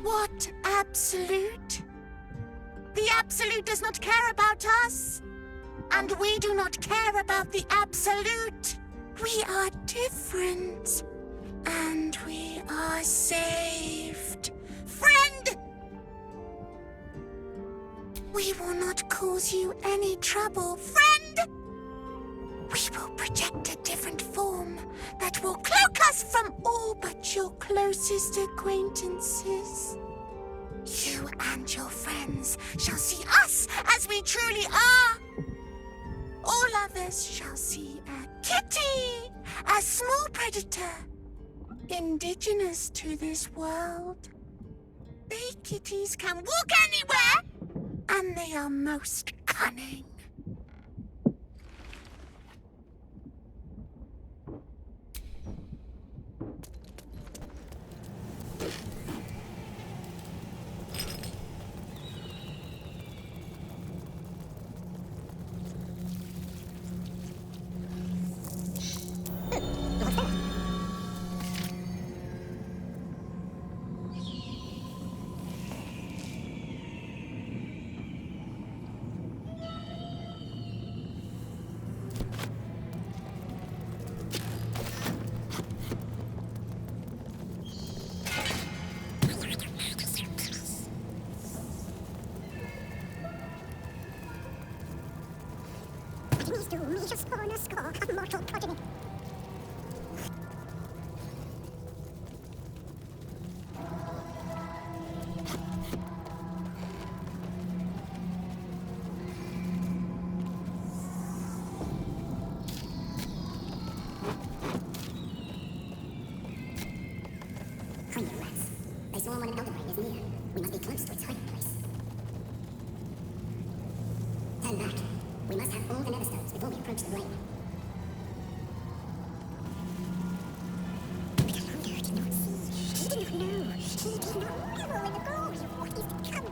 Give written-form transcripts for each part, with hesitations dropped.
What absolute? The absolute does not care about us. And we do not care about the absolute. We are different. And we are saved. Friend! We will not cause you any trouble, friend! We will project a different form that will cloak us from all but your closest acquaintances. You and your friends shall see us as we truly are. All others shall see a kitty, a small predator, indigenous to this world. They kitties can walk anywhere, and they are most cunning. They saw when an elderbrain is near. We must be close to its hiding place. Turn back. We must have all the nether stones before we approach the brain. But the elder did not see. He did not know. He did not revel in the glory of what is to come.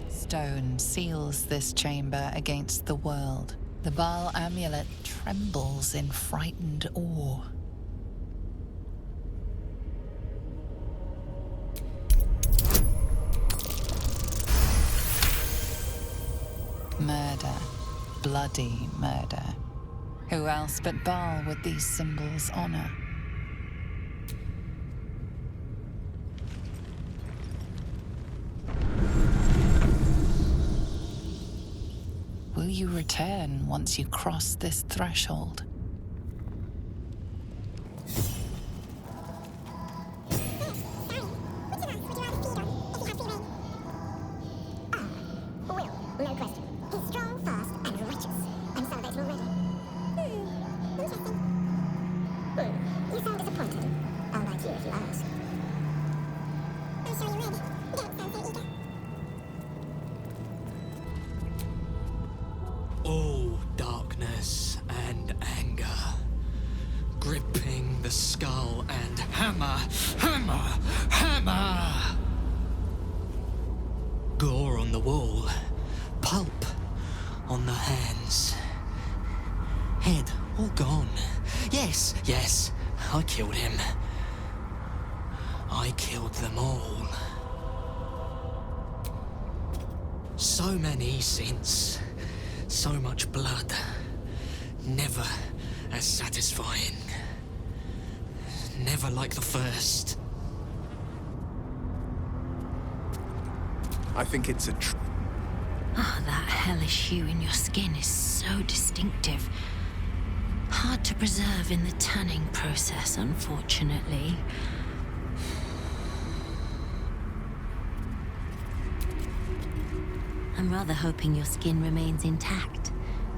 Stone seals this chamber against the world. The Baal amulet trembles in frightened awe. Murder. Bloody murder. Who else but Baal would these symbols honor? Will you return once you cross this threshold? No question. He's strong, fast, and righteous. I'm salivating already. Interesting. You sound disappointed. I'll like you if you ask. I'm sure you're ready. You don't sound so eager. All darkness and anger, gripping the skull and hammer, hammer, hammer. Gore on the wall, pulp on the hands. Head all gone. Yes, yes, I killed him. I killed them all. So many since. So much blood. Never as satisfying. Never like the first. I think it's a Ah, that hellish hue in your skin is so distinctive. Hard to preserve in the tanning process, unfortunately. I'm rather hoping your skin remains intact,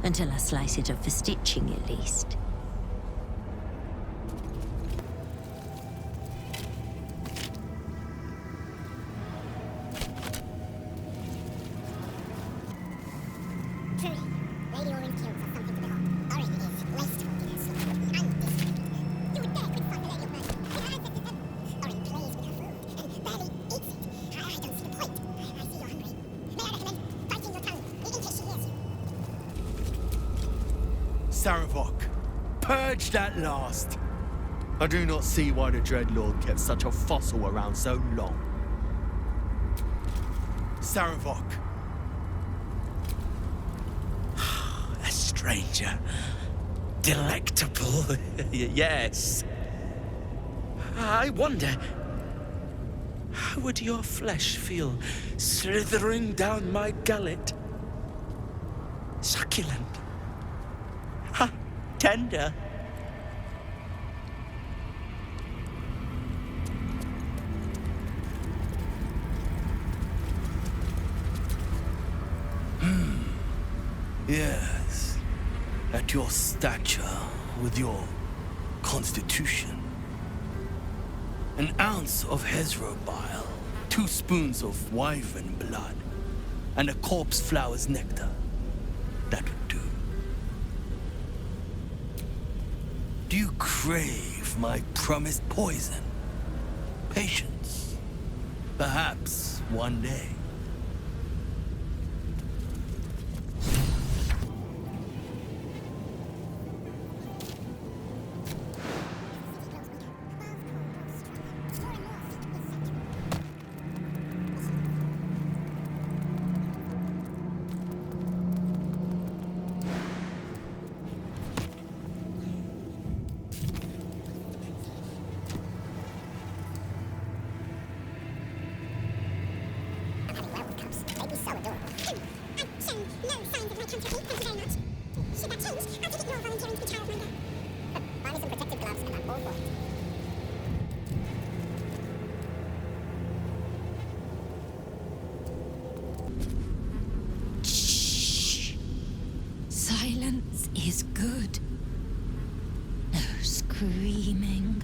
until I slice it up for stitching at least. Truly, Lady Orange kills have something to behold. Orange is graceful in her slaughter and disciplined. You would dare criticize the Lady of Murder. With her ancestors then. Orange plays with her food and barely eats it. I don't see the point. I see you're hungry. May I recommend biting your tongue, in case she hears you? Saravok. Purged at last. I do not see why the Dreadlord kept such a fossil around so long. Saravok. A stranger. Delectable. Yes. I wonder, how would your flesh feel slithering down my gullet? Succulent. Ha! Tender. Yes. At your stature, with your constitution. An ounce of Hezro bile, 2 spoons of wyvern blood, and a corpse flower's nectar. That would do. Do you crave my promised poison? Patience. Perhaps one day. Silence is good. No screaming,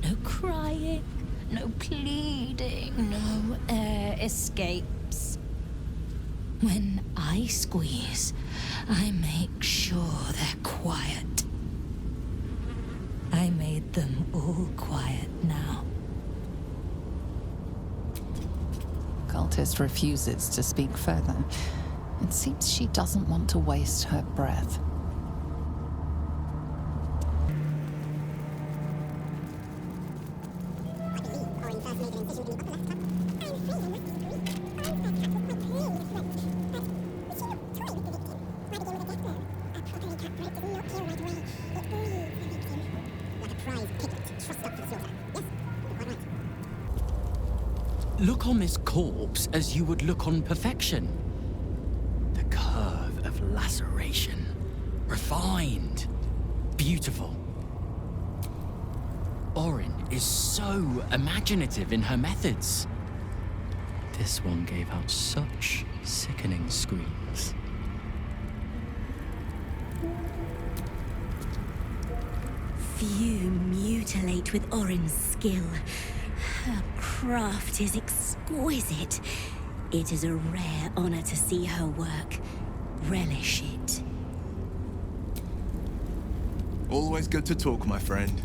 no crying, no pleading, no air escapes. When I squeeze, I make sure they're quiet. I made them all quiet now. Cultist refuses to speak further. It seems she doesn't want to waste her breath. Look on this corpse as you would look on perfection. The curve of laceration. Refined. Beautiful. Orin is so imaginative in her methods. This one gave out such sickening screams. Few mutilate with Orin's skill. Her craft is exquisite. It is a rare honor to see her work. Relish it. Always good to talk, my friend.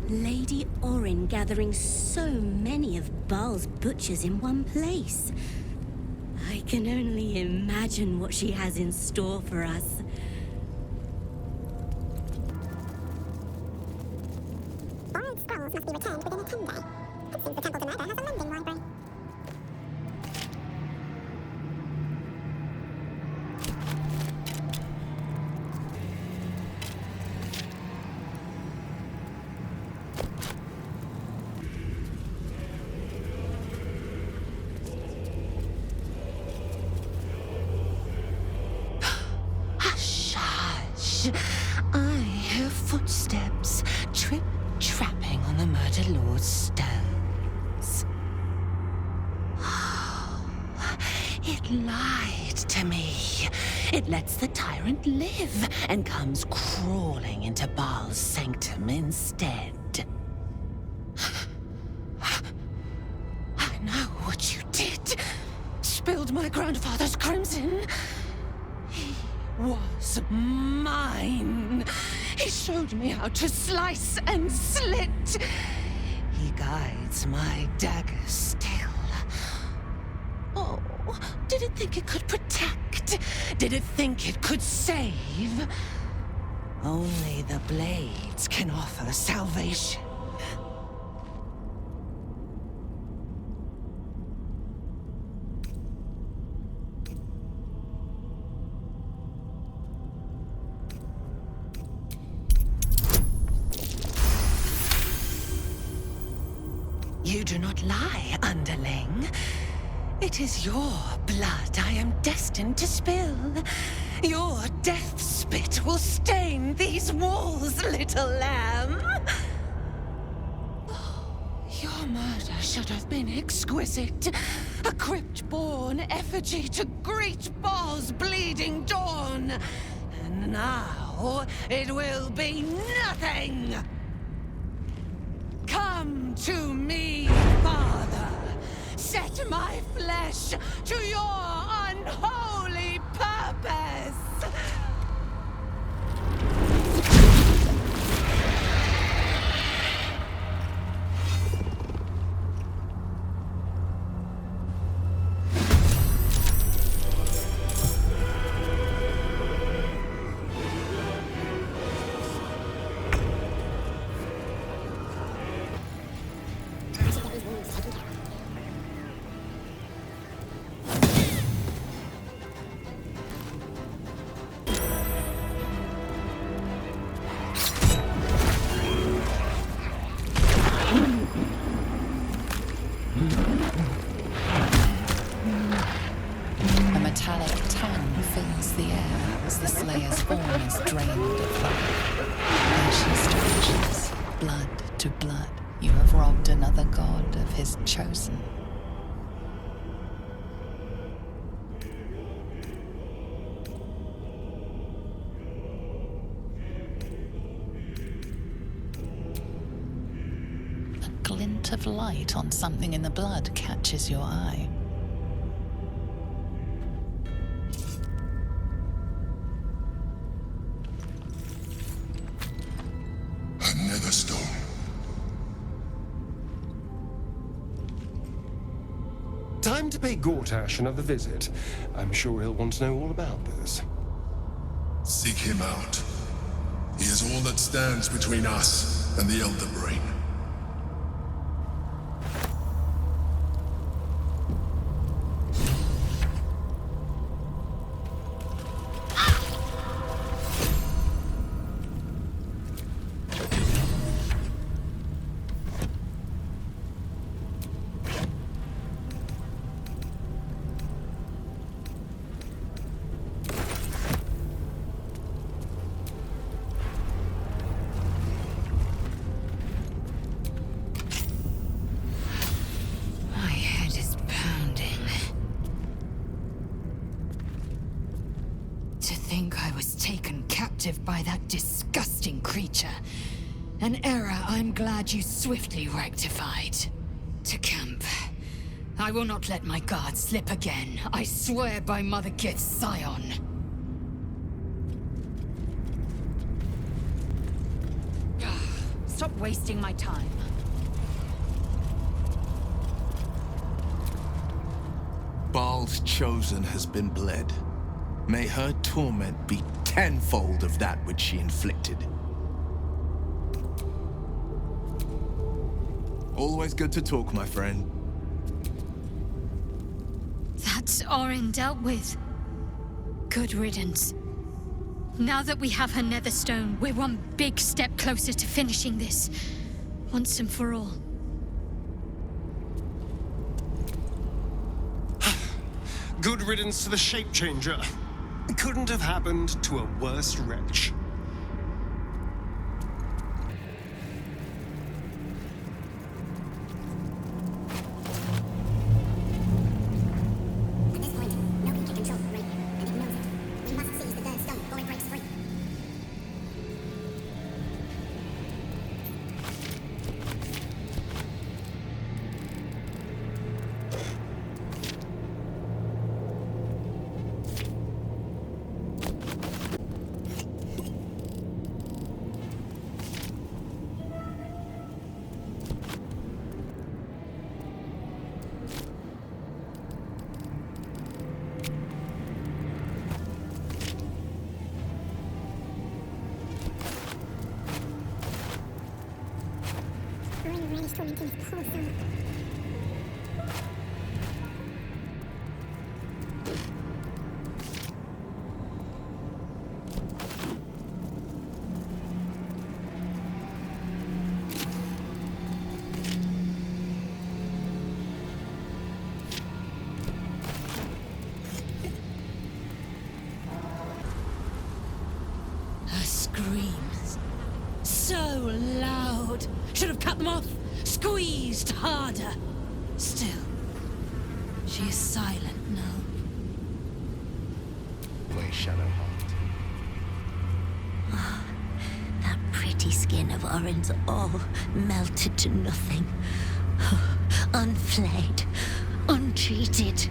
Lady Orin gathering so many of Baal's butchers in one place. I can only imagine what she has in store for us. Borrowed scrolls must be returned within a 10 day. It seems the Temple to Murder has a lending library. Hush, hush. I hear footsteps trip-trapping on the Murder Lord's stones. It lied to me. It lets the tyrant live and comes crawling into Baal's sanctum instead. I know what you did. Spilled my grandfather's crimson. He was mine. He showed me how to slice and slit. He guides my dagger still. Oh, did it think it could protect? Did it think it could save? Only the blades can offer salvation. You do not lie, underling. It is your blood I am destined to spill. Your death spit will stain these walls, little lamb. Your murder should have been exquisite. A crypt-born effigy to greet Baal's bleeding dawn. And now it will be nothing. Come to me, Father. Set my flesh to your unholy purpose. I should get these wounds taken care of. A metallic tongue fills the air as the Slayer's form is drained of life. Ashes to ashes, blood to blood, you have robbed another god of his chosen. A glint of light on something in the blood catches your eye. Another stone. Time to pay Gortash another visit. I'm sure he'll want to know all about this. Seek him out. He is all that stands between us and the Elder Brain. My head is pounding. To think I was taken captive by that disgusting creature. An error I'm glad you swiftly rectified. To camp. I will not let my guard slip again. I swear by Mother Gith's scion. Stop wasting my time. Baal's chosen has been bled. May her torment be tenfold of that which she inflicted. Always good to talk, my friend. That's Orin dealt with. Good riddance. Now that we have her Netherstone, we're one big step closer to finishing this. Once and for all. Good riddance to the shape changer. Couldn't have happened to a worse wretch. At this point, nobody can control the ring, and it knows it. We must seize the third stone before it breaks free. Orin already tormenting his poor soul. Her screams. So loud. Should have cut them off. Squeezed harder. Still, she is silent now. Play Shadowheart. That pretty skin of Orin's all melted to nothing. Unflayed, untreated.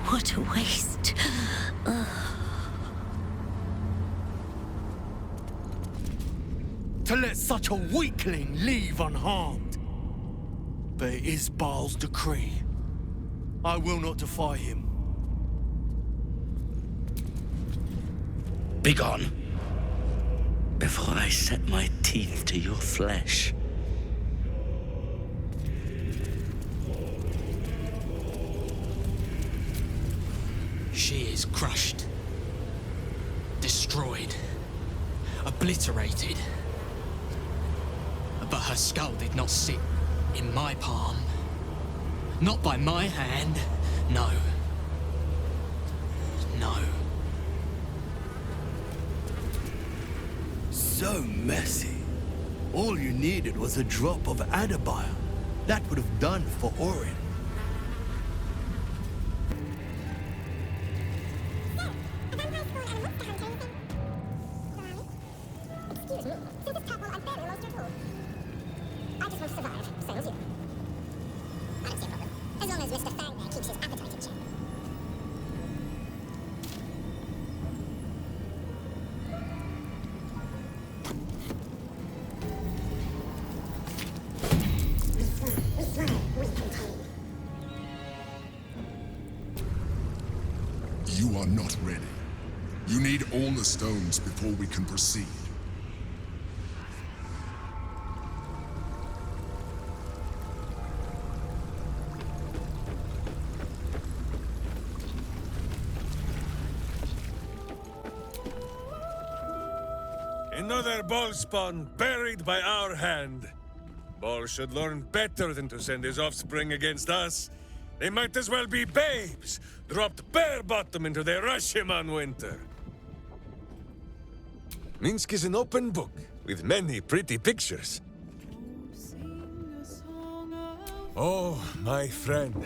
What a waste. To let such a weakling leave unharmed. But it is Baal's decree. I will not defy him. Begone, before I set my teeth to your flesh. She is crushed, destroyed, obliterated. But her skull did not sit in my palm. Not by my hand. No. No. So messy. All you needed was a drop of Adabile. That would have done for Orin. Excuse me, through this couple I've barely lost your cool. I just want to survive, same as you. I don't see a problem. As long as Mr. Fang there keeps his appetite in check. You are not ready. You need all the stones before we can proceed. Another ball spawn buried by our hand. Ball should learn better than to send his offspring against us. They might as well be babes, dropped bare bottom into the Rashiman winter. Minsk is an open book, with many pretty pictures. Oh, my friend.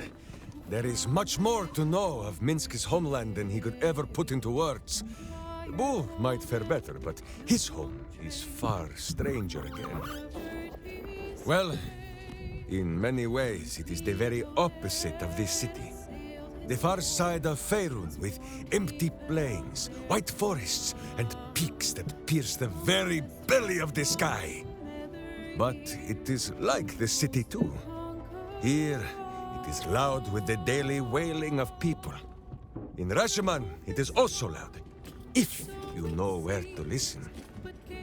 There is much more to know of Minsk's homeland than he could ever put into words. Boo might fare better, but his home is far stranger again. Well, in many ways, it is the very opposite of this city. The far side of Faerun, with empty plains, white forests, and peaks that pierce the very belly of the sky. But it is like the city too. Here, it is loud with the daily wailing of people. In Rashiman, it is also loud, if you know where to listen.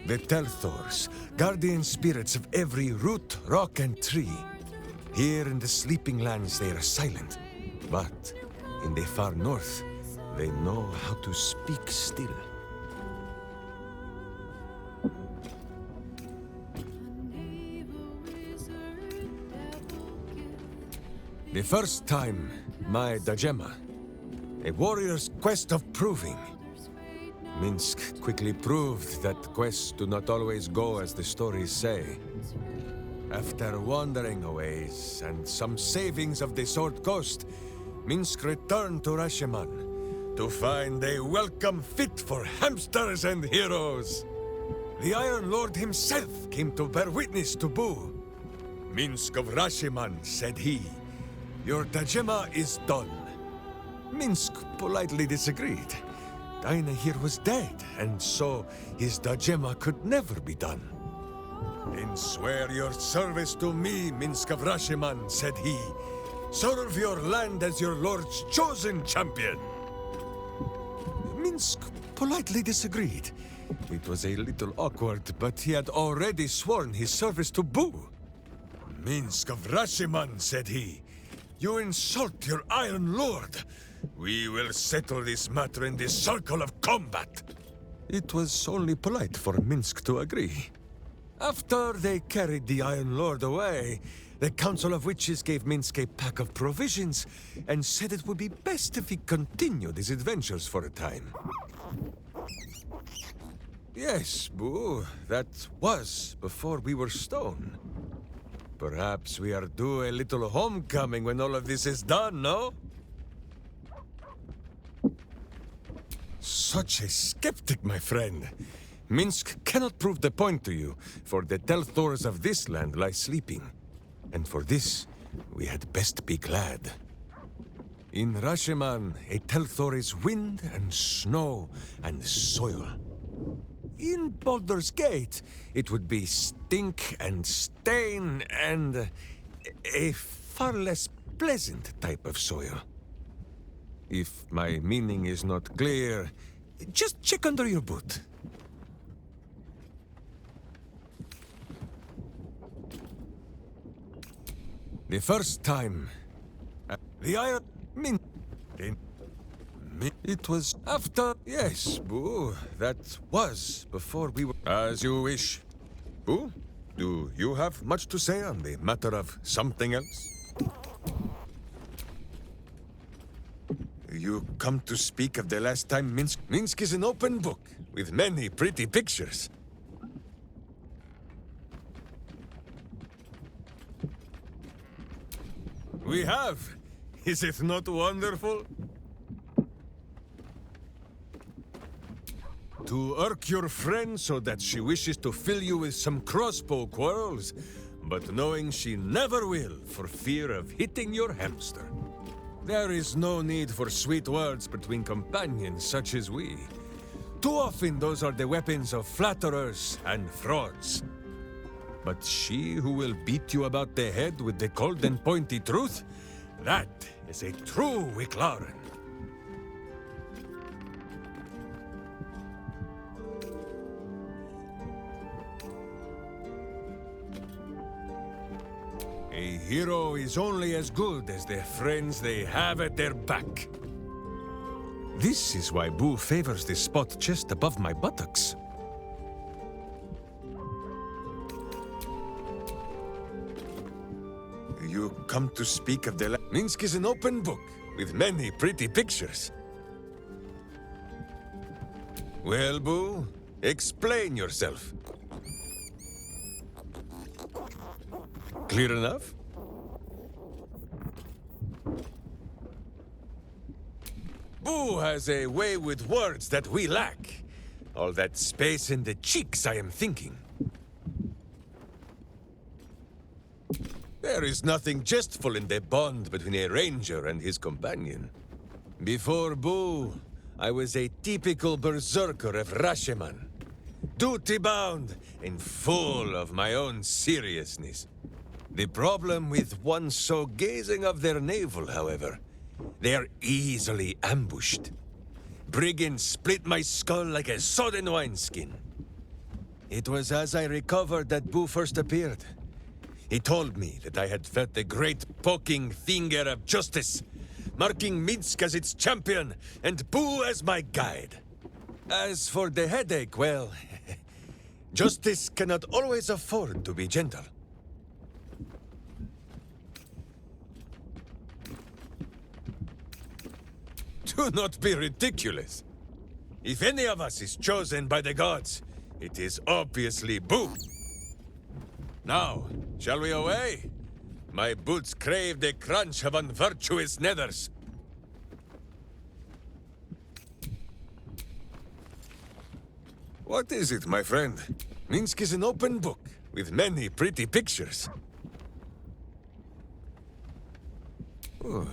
The Telthors, guardian spirits of every root, rock, and tree. Here in the sleeping lands they are silent, but in the far north, they know how to speak still. The first time, my Dajema, a warrior's quest of proving. Minsk quickly proved that quests do not always go as the stories say. After wandering a ways and some savings of the Sword Coast, Minsk returned to Rashiman to find a welcome fit for hamsters and heroes. The Iron Lord himself came to bear witness to Boo. Minsk of Rashiman, said he, your Dajema is done. Minsk politely disagreed. Dinah here was dead, and so his Dajema could never be done. Then swear your service to me, Minsk of Rashiman, said he. Serve your land as your lord's chosen champion. Minsk politely disagreed. It was a little awkward, but he had already sworn his service to Boo. Minsk of Rashiman, said he. You insult your Iron Lord. We will settle this matter in the circle of combat. It was only polite for Minsk to agree. After they carried the Iron Lord away, the Council of Witches gave Minsk a pack of provisions and said it would be best if he continued his adventures for a time. Yes, Boo, that was before we were stone. Perhaps we are due a little homecoming when all of this is done, no? Such a skeptic, my friend. Minsk cannot prove the point to you, for the Telthors of this land lie sleeping. And for this, we had best be glad. In Rashiman, a Telthor is wind and snow and soil. In Baldur's Gate, it would be stink and stain and a far less pleasant type of soil. If my meaning is not clear, just check under your boot. The first time, the Iron Min. It was after. Yes, Boo. That was before we were. As you wish. Boo, do you have much to say on the matter of something else? You come to speak of the last time Minsk. Minsk is an open book with many pretty pictures. We have. Is it not wonderful? To irk your friend so that she wishes to fill you with some crossbow quarrels, but knowing she never will for fear of hitting your hamster. There is no need for sweet words between companions such as we. Too often those are the weapons of flatterers and frauds. But she who will beat you about the head with the cold and pointy truth, that is a true Wicklaren. A hero is only as good as the friends they have at their back. This is why Boo favors this spot just above my buttocks. You come to speak of the Minsk is an open book with many pretty pictures. Well, Boo, explain yourself. Clear enough? Boo has a way with words that we lack. All that space in the cheeks, I am thinking. There is nothing jestful in the bond between a ranger and his companion. Before Boo, I was a typical berserker of Rashiman. Duty-bound and full of my own seriousness. The problem with one so gazing of their navel, however, they are easily ambushed. Brigands split my skull like a sodden wineskin. It was as I recovered that Boo first appeared. He told me that I had felt the great poking finger of justice, marking Minsk as its champion and Boo as my guide. As for the headache, well, justice cannot always afford to be gentle. Do not be ridiculous. If any of us is chosen by the gods, it is obviously Boo. Now, shall we away? My boots crave the crunch of unvirtuous nethers. What is it, my friend? Minsk is an open book with many pretty pictures. Oh,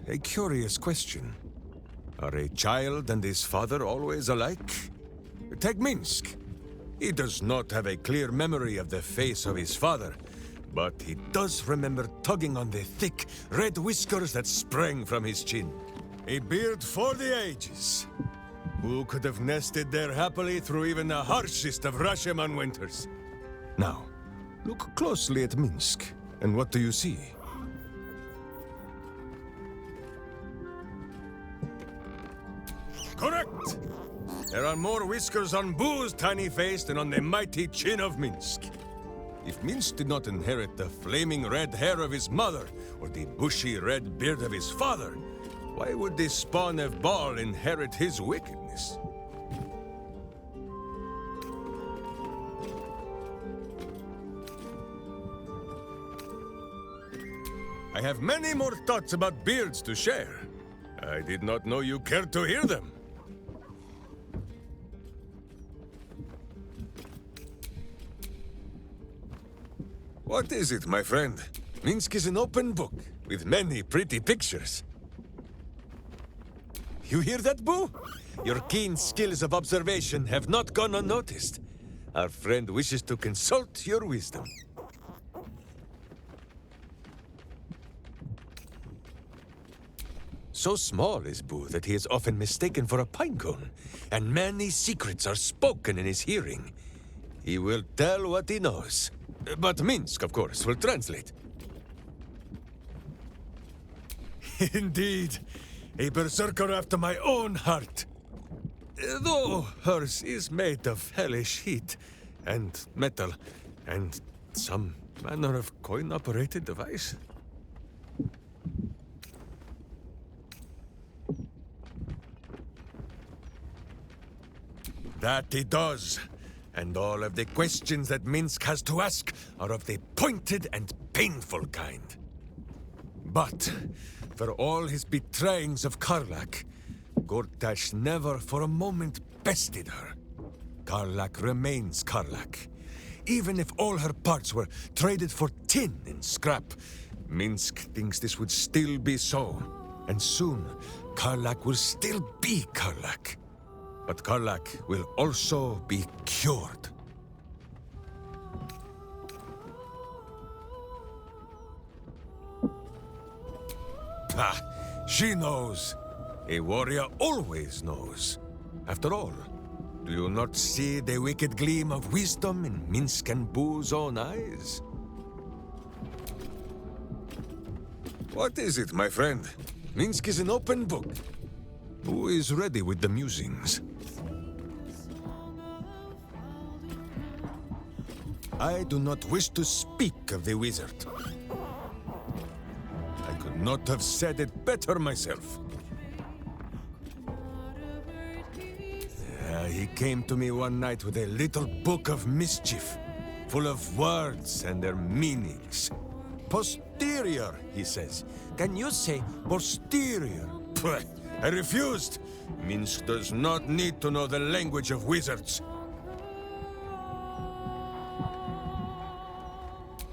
a curious question. Are a child and his father always alike? Take Minsk. He does not have a clear memory of the face of his father, but he does remember tugging on the thick, red whiskers that sprang from his chin. A beard for the ages. Who could have nested there happily through even the harshest of Rashiman winters? Now, look closely at Minsk. And what do you see? Correct! There are more whiskers on Boo's tiny face than on the mighty chin of Minsk. If Minsk did not inherit the flaming red hair of his mother, or the bushy red beard of his father, why would the spawn of Baal inherit his wickedness? I have many more thoughts about beards to share. I did not know you cared to hear them. What is it, my friend? Minsk is an open book, with many pretty pictures. You hear that, Boo? Your keen skills of observation have not gone unnoticed. Our friend wishes to consult your wisdom. So small is Boo that he is often mistaken for a pinecone, and many secrets are spoken in his hearing. He will tell what he knows. But Minsk, of course, will translate. Indeed, a berserker after my own heart. Though hers is made of hellish heat, and metal, and some manner of coin-operated device. That he does. And all of the questions that Minsk has to ask are of the pointed and painful kind. But, for all his betrayings of Karlak, Gortash never for a moment bested her. Karlak remains Karlak. Even if all her parts were traded for tin and scrap, Minsk thinks this would still be so. And soon, Karlak will still be Karlak. But Karlak will also be cured. Ah, she knows. A warrior always knows. After all, do you not see the wicked gleam of wisdom in Minsk and Boo's own eyes? What is it, my friend? Minsk is an open book. Boo is ready with the musings. I do not wish to speak of the wizard. I could not have said it better myself. He came to me one night with a little book of mischief, full of words and their meanings. Posterior, he says. Can you say posterior? I refused. Minsk does not need to know the language of wizards.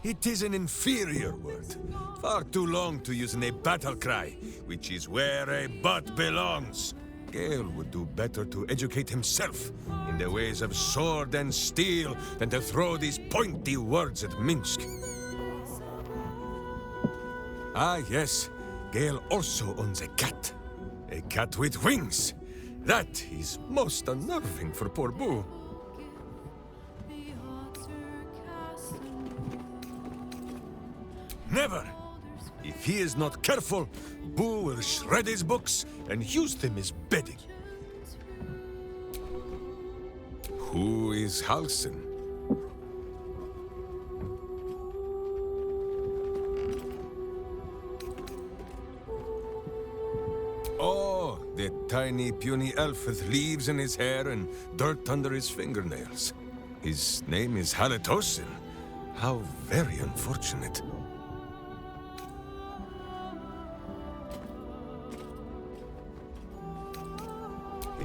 It is an inferior word, far too long to use in a battle cry, which is where a butt belongs. Gale would do better to educate himself in the ways of sword and steel than to throw these pointy words at Minsk. Ah, yes, Gale also owns a cat. A cat with wings. That is most unnerving for poor Boo. Never! If he is not careful, Boo will shred his books and use them as bedding. Who is Halsen? Oh, the tiny puny elf with leaves in his hair and dirt under his fingernails. His name is Haletosin. How very unfortunate.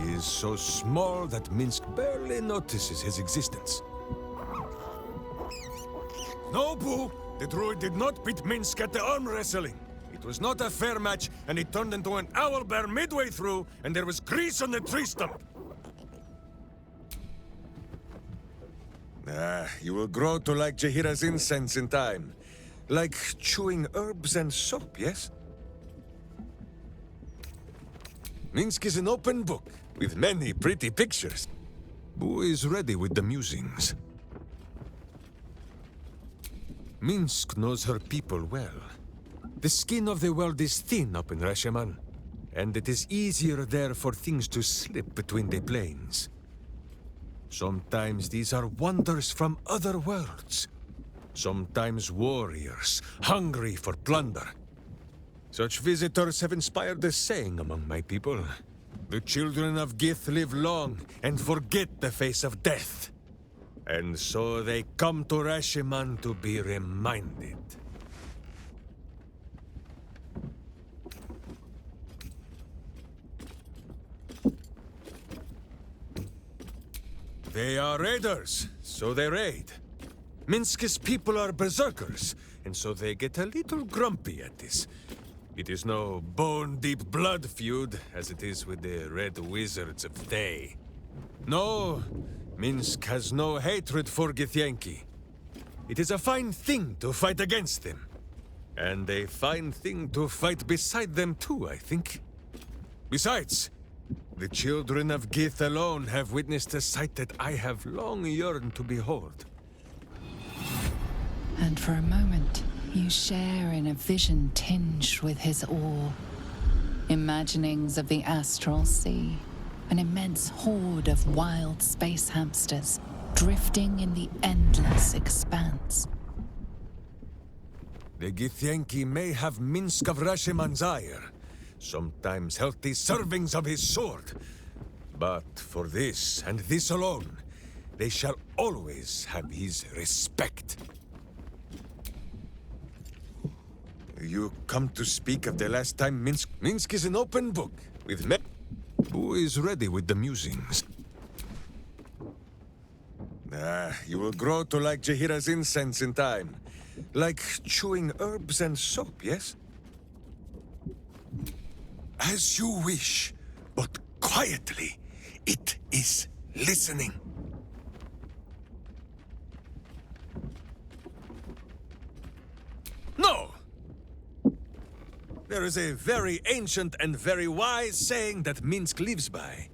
He is so small that Minsk barely notices his existence. No, Boo! The druid did not beat Minsk at the arm wrestling. It was not a fair match, and he turned into an owlbear midway through, and there was grease on the tree stump. You will grow to like Jahira's incense in time. Like chewing herbs and soap, yes? Minsk is an open book, with many pretty pictures. Boo is ready with the musings. Minsk knows her people well. The skin of the world is thin up in Rasheman, and it is easier there for things to slip between the planes. Sometimes these are wonders from other worlds. Sometimes warriors, hungry for plunder. Such visitors have inspired a saying among my people. The children of Gith live long and forget the face of death. And so they come to Rasheman to be reminded. They are raiders, so they raid. Minsk's people are berserkers, and so they get a little grumpy at this. It is no bone-deep blood feud, as it is with the Red Wizards of Thay. No, Minsk has no hatred for Githyanki. It is a fine thing to fight against them. And a fine thing to fight beside them too, I think. Besides, the children of Gith alone have witnessed a sight that I have long yearned to behold. And for a moment, you share in a vision tinged with his awe. Imaginings of the astral sea, an immense horde of wild space hamsters drifting in the endless expanse. The Githyanki may have Minsk of Rasheman's ire, sometimes healthy servings of his sword. But for this, and this alone, they shall always have his respect. You come to speak of the last time Minsk... Minsk is an open book, with me. Who is ready with the musings? You will grow to like Jahira's incense in time. Like chewing herbs and soap, yes? As you wish, but quietly. It is listening. No! There is a very ancient and very wise saying that Minsk lives by.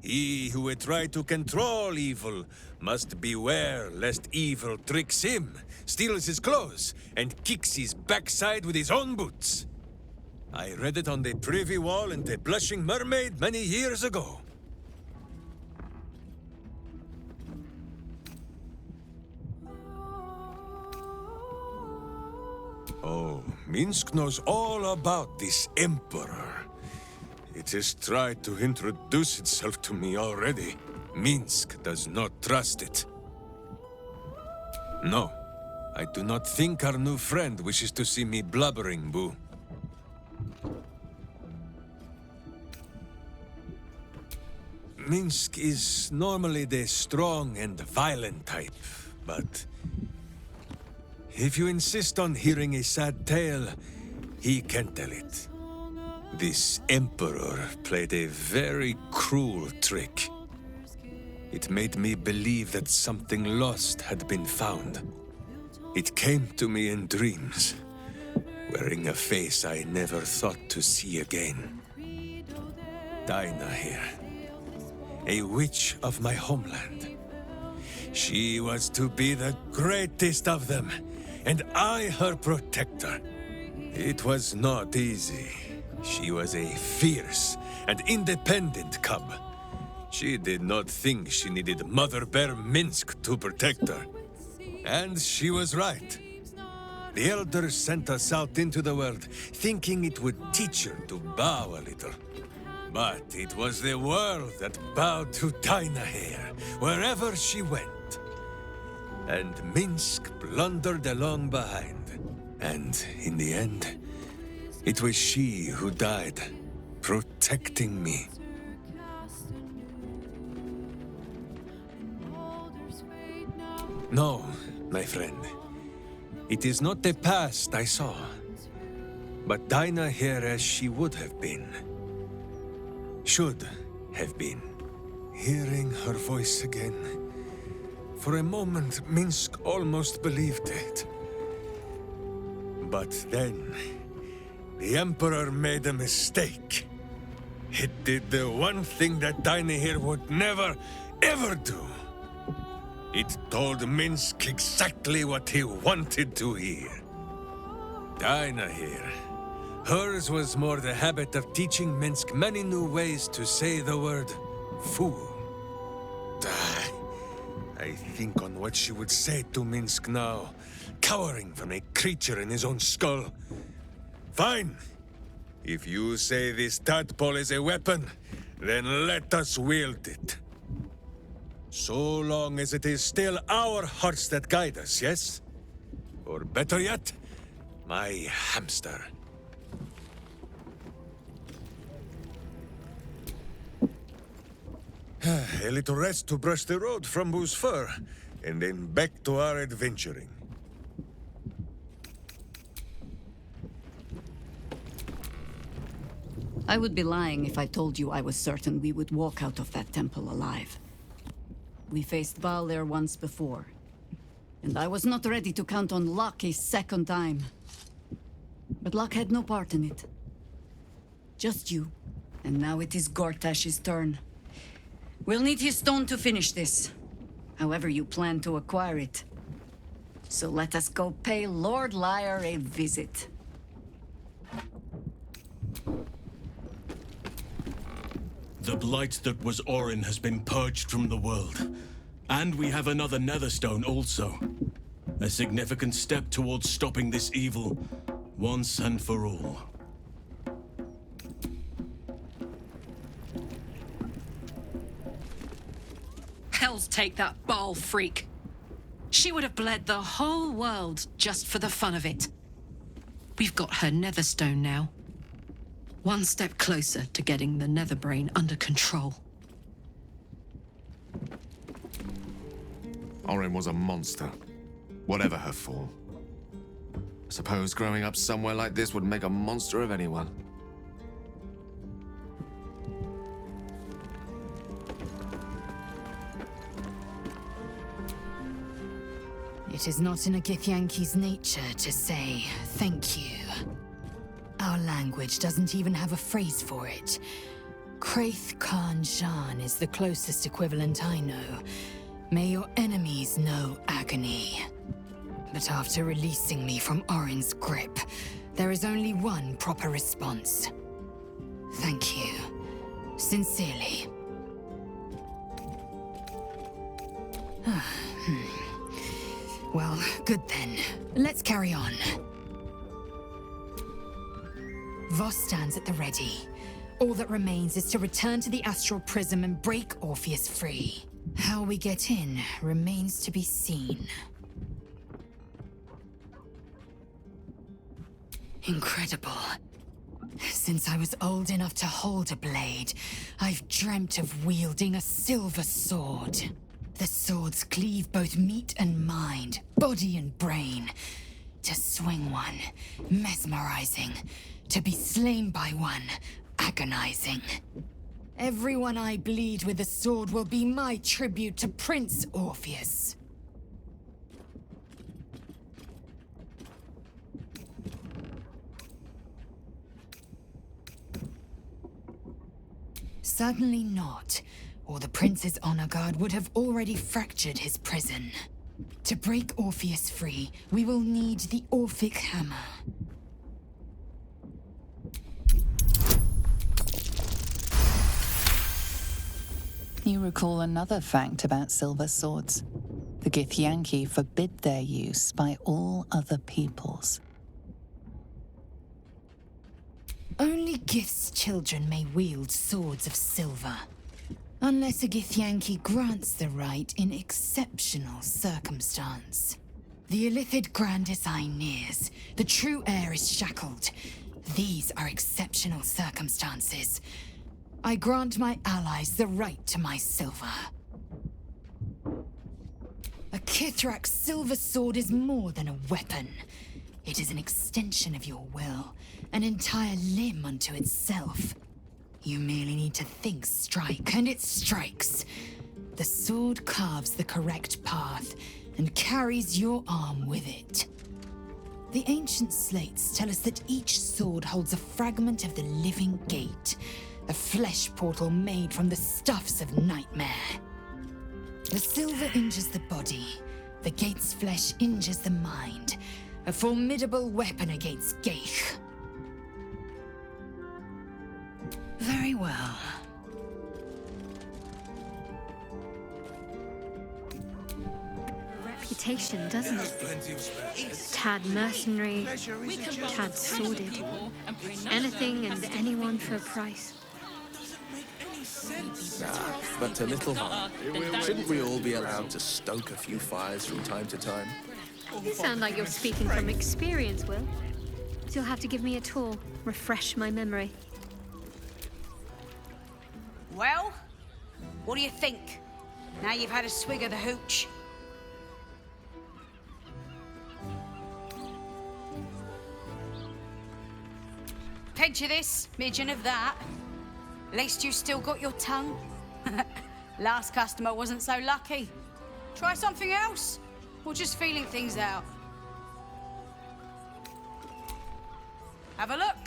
He who would try to control evil must beware lest evil tricks him, steals his clothes, and kicks his backside with his own boots. I read it on the privy wall in the Blushing Mermaid many years ago. Oh, Minsk knows all about this Emperor. It has tried to introduce itself to me already. Minsk does not trust it. No, I do not think our new friend wishes to see me blubbering, Boo. Minsk is normally the strong and violent type, but if you insist on hearing a sad tale, he can tell it. This Emperor played a very cruel trick. It made me believe that something lost had been found. It came to me in dreams, wearing a face I never thought to see again. Dinah here, a witch of my homeland. She was to be the greatest of them, and I her protector. It was not easy. She was a fierce and independent cub. She did not think she needed Mother Bear Minsk to protect her. And she was right. The elders sent us out into the world, thinking it would teach her to bow a little. But it was the world that bowed to Dinah here, wherever she went. And Minsk blundered along behind. And in the end, it was she who died, protecting me. No, my friend. It is not the past I saw, but Dinah here as she would have been. Should have been. Hearing her voice again. For a moment, Minsk almost believed it. But then, the Emperor made a mistake. It did the one thing that Dinah here would never, ever do. It told Minsk exactly what he wanted to hear. Dinah here. Hers was more the habit of teaching Minsk many new ways to say the word fool. I think on what she would say to Minsk now, cowering from a creature in his own skull. Fine. If you say this tadpole is a weapon, then let us wield it. So long as it is still our hearts that guide us, yes? Or better yet, my hamster. A little rest to brush the road from Boo's fur, and then back to our adventuring. I would be lying if I told you I was certain we would walk out of that temple alive. We faced Baal there once before, and I was not ready to count on luck a second time. But luck had no part in it. Just you, and now it is Gortash's turn. We'll need his stone to finish this, however you plan to acquire it. So let us go pay Lord Lyre a visit. The blight that was Orin has been purged from the world. And we have another Netherstone also. A significant step towards stopping this evil, once and for all. Hells take that Baal freak. She would have bled the whole world just for the fun of it. We've got her Netherstone now. One step closer to getting the Netherbrain under control. Orin was a monster, whatever her form. I suppose growing up somewhere like this would make a monster of anyone. It is not in a Githyanki's nature to say thank you. Our language doesn't even have a phrase for it. Kraith Khan Jan is the closest equivalent I know. May your enemies know agony. But after releasing me from Orin's grip, there is only one proper response. Thank you. Sincerely. Well, good then. Let's carry on. Voss stands at the ready. All that remains is to return to the Astral Prism and break Orpheus free. How we get in remains to be seen. Incredible. Since I was old enough to hold a blade, I've dreamt of wielding a silver sword. The swords cleave both meat and mind, body and brain. To swing one, mesmerizing. To be slain by one, agonizing. Everyone I bleed with a sword will be my tribute to Prince Orpheus. Certainly not, or the Prince's honor guard would have already fractured his prison. To break Orpheus free, we will need the Orphic Hammer. You recall another fact about silver swords. The Githyanki forbid their use by all other peoples. Only Gith's children may wield swords of silver. Unless a Githyanki grants the right in exceptional circumstance. The Illithid Grand Design nears. The true heir is shackled. These are exceptional circumstances. I grant my allies the right to my silver. A Kithrak's silver sword is more than a weapon. It is an extension of your will, an entire limb unto itself. You merely need to think strike, and it strikes. The sword carves the correct path, and carries your arm with it. The ancient slates tell us that each sword holds a fragment of the living gate, a flesh portal made from the stuffs of nightmare. The silver injures the body. The gate's flesh injures the mind. A formidable weapon against Geich. Very well. Reputation, doesn't it? Tad mercenary, tad sordid. Anything and anyone for a price. Nah, but a little harm. Shouldn't we all be allowed to stoke a few fires from time to time? You sound like you're speaking from experience, Will. So you'll have to give me a tour, refresh my memory. Well, what do you think? Now you've had a swig of the hooch. Picture this, midgeon of that. At least you still got your tongue. Last customer wasn't so lucky. Try something else, or just feeling things out. Have a look.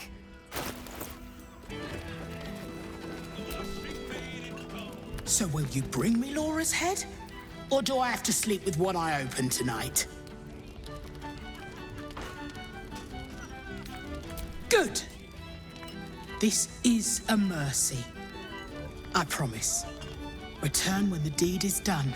So will you bring me Laura's head? Or do I have to sleep with one eye open tonight? Good. This is a mercy. I promise. Return when the deed is done.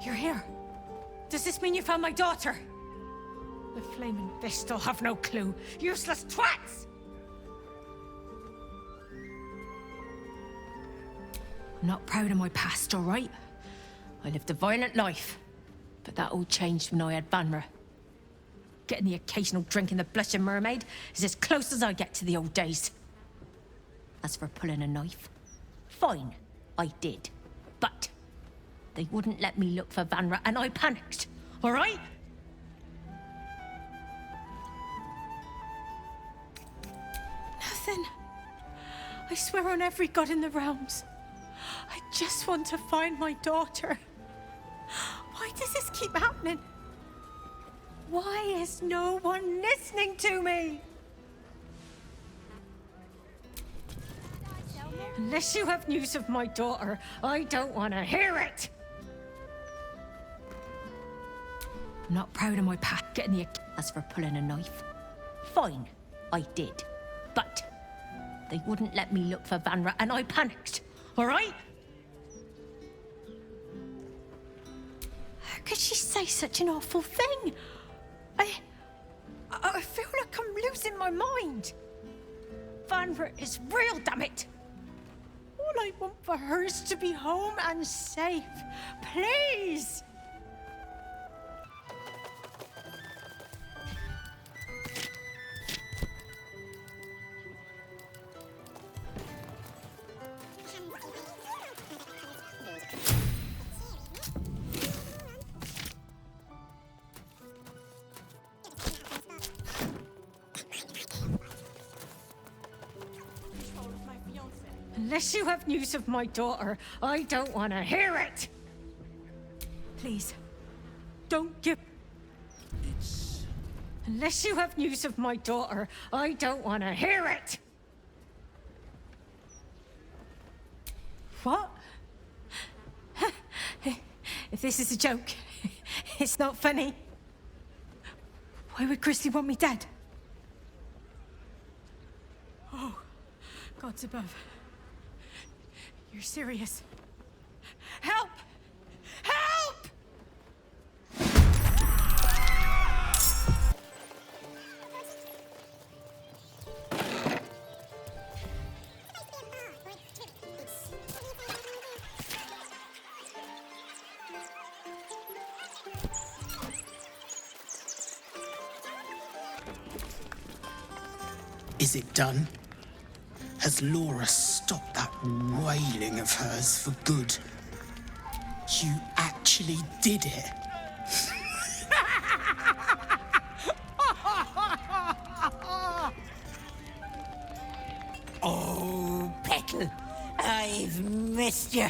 You're here. Does this mean you found my daughter? The flaming fish still have no clue. Useless twats! I'm not proud of my past, all right? I lived a violent life, but that all changed when I had Vanra. Getting the occasional drink in the Blessed Mermaid is as close as I get to the old days. As for pulling a knife, fine, I did. But they wouldn't let me look for Vanra, and I panicked, all right? Nothing. I swear on every god in the realms. I just want to find my daughter. Why does this keep happening? Why is no one listening to me? Unless you have news of my daughter, I don't want to hear it. I'm not proud of my past. Getting the... As for pulling a knife, fine, I did. But they wouldn't let me look for Vanra, and I panicked, all right? How could she say such an awful thing? I feel like I'm losing my mind. Vanra is real, damn it. All I want for her is to be home and safe. Please! Unless you have news of my daughter, I don't want to hear it! Please, don't give... Unless you have news of my daughter, I don't want to hear it! What? If this is a joke, it's not funny. Why would Christy want me dead? Oh, gods above. You're serious. Help! Help! Is it done? Has Laura stopped that wailing of hers for good? You actually did it. Oh, Petal, I've missed you.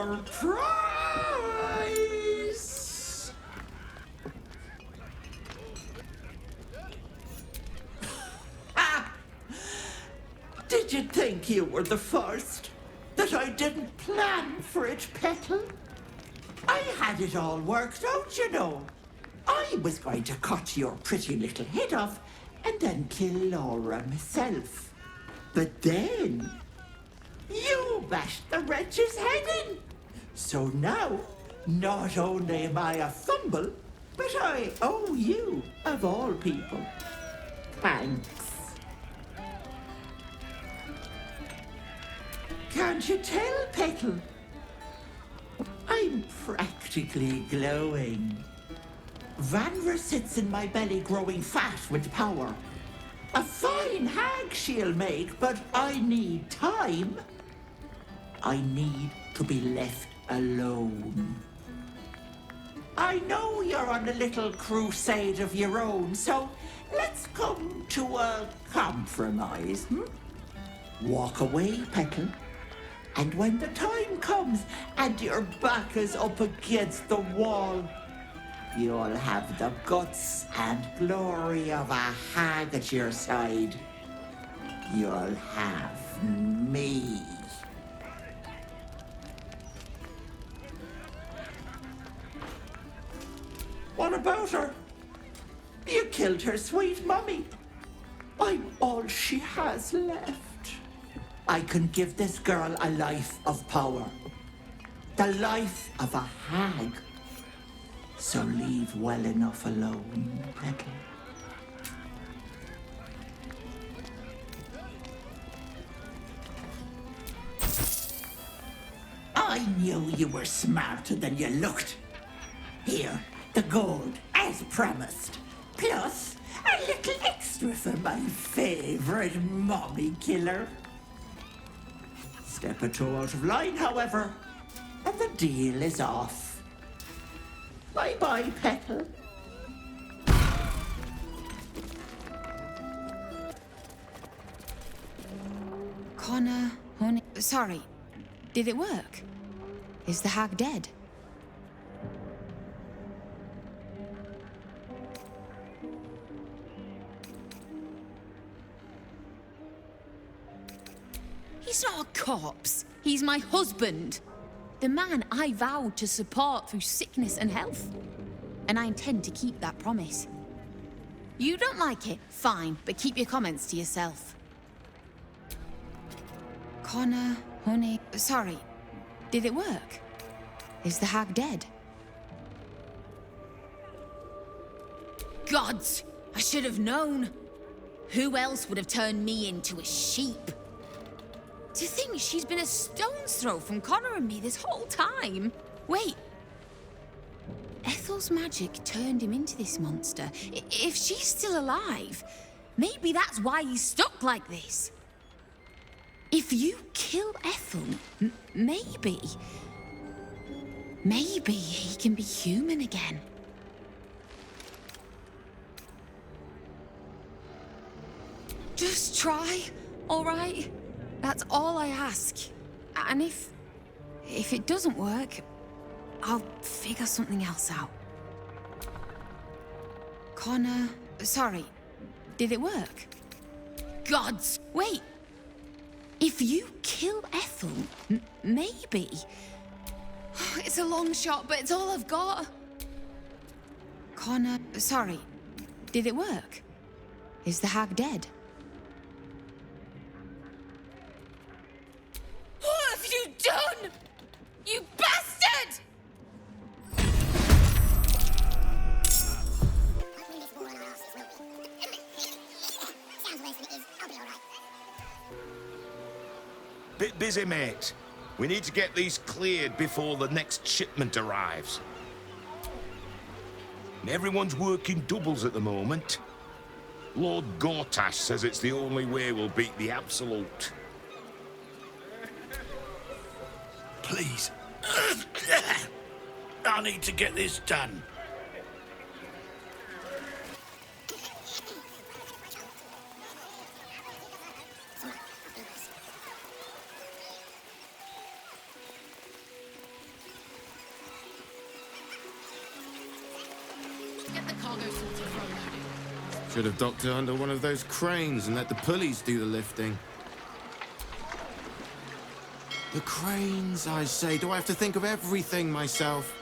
Surprise! Did you think you were the first? That I didn't plan for it, Petal? I had it all worked out, you know. I was going to cut your pretty little head off and then kill Laura myself. But then you bashed the wretch's head in. So now, not only am I a fumble, but I owe you, of all people, thanks. Can't you tell, Petal? I'm practically glowing. Vanra sits in my belly growing fat with power. A fine hag she'll make, but I need time. I need to be left alone. I know you're on a little crusade of your own, so let's come to a compromise, Walk away, Petal. And when the time comes and your back is up against the wall, you'll have the guts and glory of a hag at your side. You'll have me. What about her? You killed her sweet mummy. I'm all she has left. I can give this girl a life of power. The life of a hag. So leave well enough alone, Petal. I knew you were smarter than you looked. Here, the gold, as promised. Plus, a little extra for my favorite mommy killer. Step or two out of line, however, and the deal is off. Bye-bye, Petal. Connor, honey... Sorry. Did it work? Is the hag dead? He's not a corpse. He's my husband. The man I vowed to support through sickness and health. And I intend to keep that promise. You don't like it? Fine, but keep your comments to yourself. Connor, honey... Sorry. Did it work? Is the hag dead? Gods! I should have known. Who else would have turned me into a sheep? To think she's been a stone's throw from Connor and me this whole time. Wait. Ethel's magic turned him into this monster. If she's still alive, maybe that's why he's stuck like this. If you kill Ethel, maybe he can be human again. Just try, all right? That's all I ask. And if it doesn't work, I'll figure something else out. Connor, sorry, did it work? Gods, wait. If you kill Ethel, maybe. It's a long shot, but it's all I've got. Connor, sorry, did it work? Is the hag dead? What have you done? You bastard! Bit busy, mate. We need to get these cleared before the next shipment arrives. Everyone's working doubles at the moment. Lord Gortash says it's the only way we'll beat the Absolute. Please. I need to get this done. Should have docked her under one of those cranes and let the pulleys do the lifting. The cranes, I say. Do I have to think of everything myself?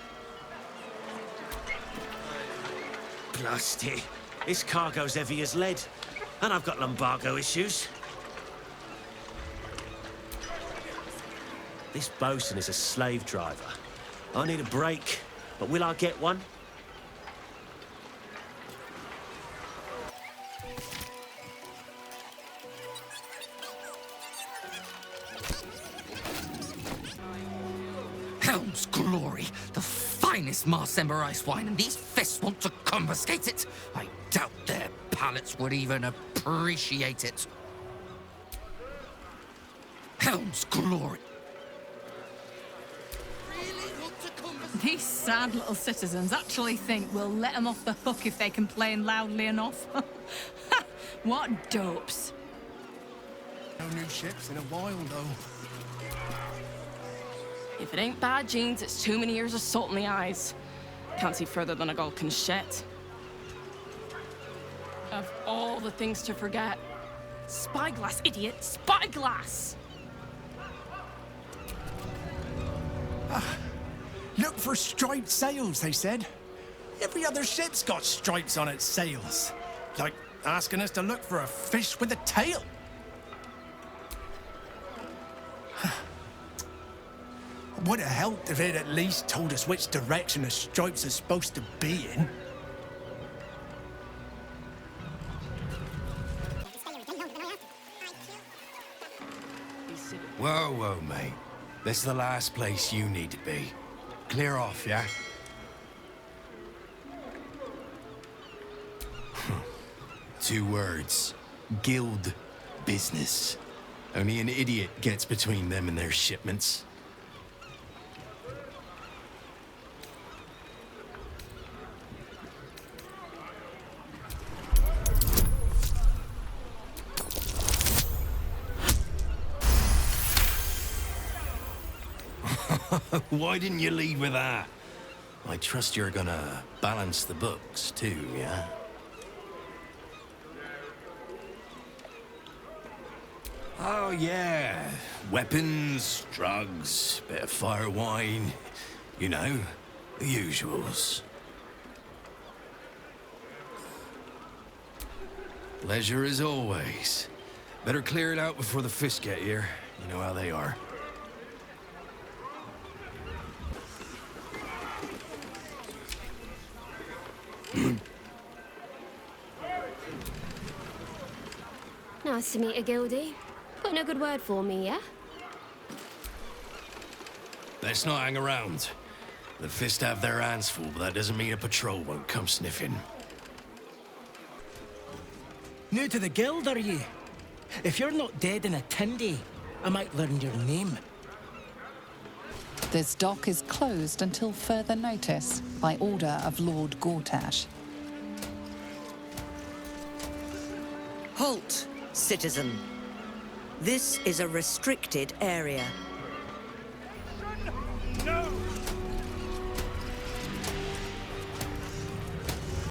Blasty. This cargo's heavy as lead. And I've got lumbago issues. This bosun is a slave driver. I need a break, but will I get one? Helm's glory, the finest Marsember ice wine, and these fists want to confiscate it. I doubt their palates would even appreciate it. Helm's glory. These sad little citizens actually think we'll let them off the hook if they complain loudly enough. What dopes. No new ships in a while, though. If it ain't bad genes, it's too many years of salt in the eyes. Can't see further than a gull can shet. Of all the things to forget. Spyglass, idiot! Spyglass! Look for striped sails, they said. Every other ship's got stripes on its sails. Like asking us to look for a fish with a tail. Would have helped if it at least told us which direction the stripes are supposed to be in. Whoa, whoa, mate. This is the last place you need to be. Clear off, yeah? 2 words. Guild business. Only an idiot gets between them and their shipments. Why didn't you lead with that? I trust you're gonna balance the books too, yeah? Oh, yeah. Weapons, drugs, bit of fire wine. You know, the usuals. Pleasure as always. Better clear it out before the fish get here. You know how they are. Nice to meet a Gildy. Put in a good word for me, yeah? Let's not hang around. The Fist have their hands full, but that doesn't mean a patrol won't come sniffing. New to the guild, are you? If you're not dead in a tindy, I might learn your name. This dock is closed until further notice by order of Lord Gortash. Halt, citizen. This is a restricted area. No!